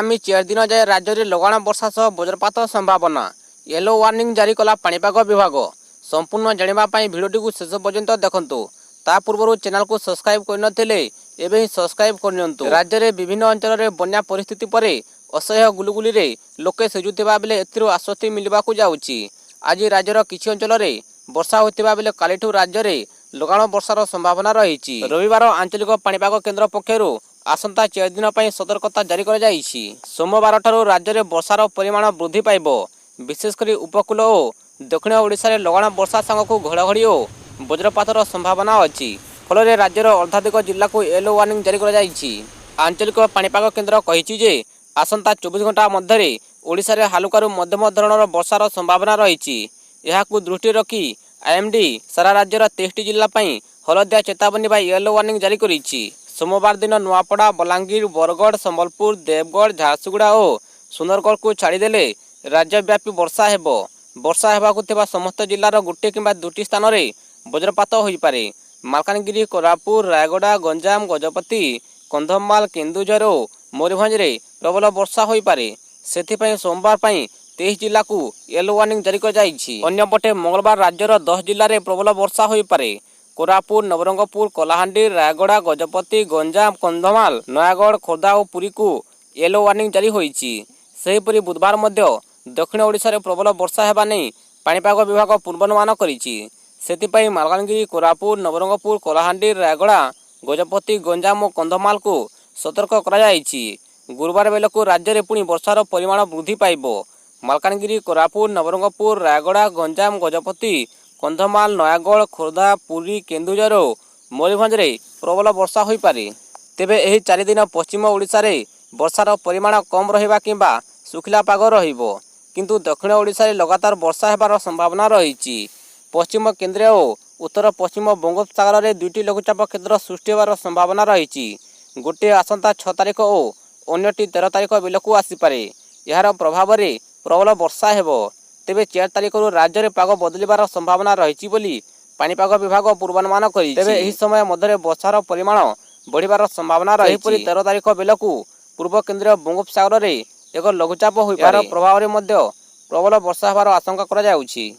आगामी 4 दिन जाए राज्य में लगाण वर्षा सह वज्रपात संभावना। येलो वार्निंग जारी कला पाणीपाग विभाग। संपूर्ण जानापी भिडियो को शेष पर्यंत देखु। ता पूर्व चैनल को सब्सक्राइब करनथिले एबे ही सब्सक्राइब करनियंतु। राज्य में विभिन्न अंचल में बन्या परिस्थिति पर असह्य गुलुगुली रे लोके सेजुथिबा बेले एथिरु आश्वस्ति मिलबाकू जाउची। आज राज्यर किछि अंचल में वर्षा होतिबा बेले कालिठु राज्य में लगाण वर्षार संभावना रही। रविवार आंचलिक पाणीपाग केन्द्र पक्षरु आसंता 4 दिन पर सतर्कता जारी कर जाइछि। सोमवार ठारू राज्य में वर्षार परिमाण वृद्धि पाइब। विशेषकर उपकूल और दक्षिण ओडिशा रे लगाण वर्षा सांगकू घड़घड़ी और वज्रपातर संभावना अच्छी। फल राज्यर अर्धाधिक जिला को येलो वार्निंग जारी कर जाइछि। आंचलिक पाणीपाग केन्द्र कहिछि जे आसंता 24 घंटा मध्य ओडिशा रे हालुकारू मध्यम धरणर वर्षार संभावना रही। यहाकू दृष्टि रखी आईएमडी सारा राज्यर 23 जिला हलदिया चेतावनी बा येलो वार्निंग जारी करिछि। सोमवार दिन नुआपड़ा, बलांगीर, बरगढ़, संबलपुर, देवगढ़, झारसुगुड़ा और सुंदरगढ़ को छाड़देले राज्यव्यापी वर्षा हेब। वर्षा हेबाकू थिबा समस्त जिलार गोटे किंबा दुटी स्थान में वज्रपात होई पारे। मालकानगिरी, कोरापुट, रायगड़ा, गंजाम, गजपति, कंधमाल, केन्दुझर और मयूरभंज रे प्रबल वर्षा होई पारे। सेथिपई सोमवार 23 जिला को येलो वार्निंग जारी कर जाइछि। अन्यपटे मंगलवार राज्यर 10 जिले में प्रबल वर्षा होई पारे। कोरापुट, नवरंगपुर, कलाहांडी, रायगड़ा, गजपति, गंजाम, कंधमाल, नयागढ़, खोर्धा और पुरी को येलो वार्निंग जारी होइछि। सेहिपरि बुधवार मध्य दक्षिण ओडिशा रे प्रबल वर्षा हेबा नै पाणीपाग विभाग पूर्वानुमान करिछि। सेथिपई मालकानगिरी, कोरापुट, नवरंगपुर, कलाहांडी, रायगड़ा, गजपति, गंजाम और कंधमाल को सतर्क करा जाइछि। गुरुवार बेलकू राज्य में पुणी वर्षार परिमाण वृद्धि पाइब। मालकानगिरी, कोरापुट, नवरंगपुर, रायगड़ा, गंजाम, गजपति, कंधमाल, नयागढ़, खोर्धा, पुरी, केन्दुझर और मयूरभंज रे प्रबल वर्षा होई पारे। तेबे एही 4 दिन पश्चिम ओडिशा रे वर्षार परिमाण कम रहिबा किंबा सुखिला पाग रहिबो। किंतु दक्षिण ओडिशा रे लगातार वर्षा हेबार संभावना रहिछि। पश्चिम केन्द्रीय और उत्तर पश्चिम बंगोपसागर रे 2टी लघुचाप क्षेत्र सृष्टि होबार संभावना रहिछि। गोटे आसंता 6 तारिख और अन्यटी 13 तारिख बेलकू आसीपारे। यार प्रभाव रे प्रबल वर्षा हेबो। तेबे 4 तारिख राज्य में पाग बदलिबार संभावना रही बोली पाणीपाग विभाग पूर्वानुमान करिछि। तेबे एही समय मध्य वर्षार परिमाण बढ़िबार संभावना रही। 13 तारिख बेलकू पूर्व केन्द्रीय बंगोपसागर रे एक लघुचाप होई पारे। यार प्रभाव रे मध्य प्रबल वर्षा हेबार आशंका करा जाउछि।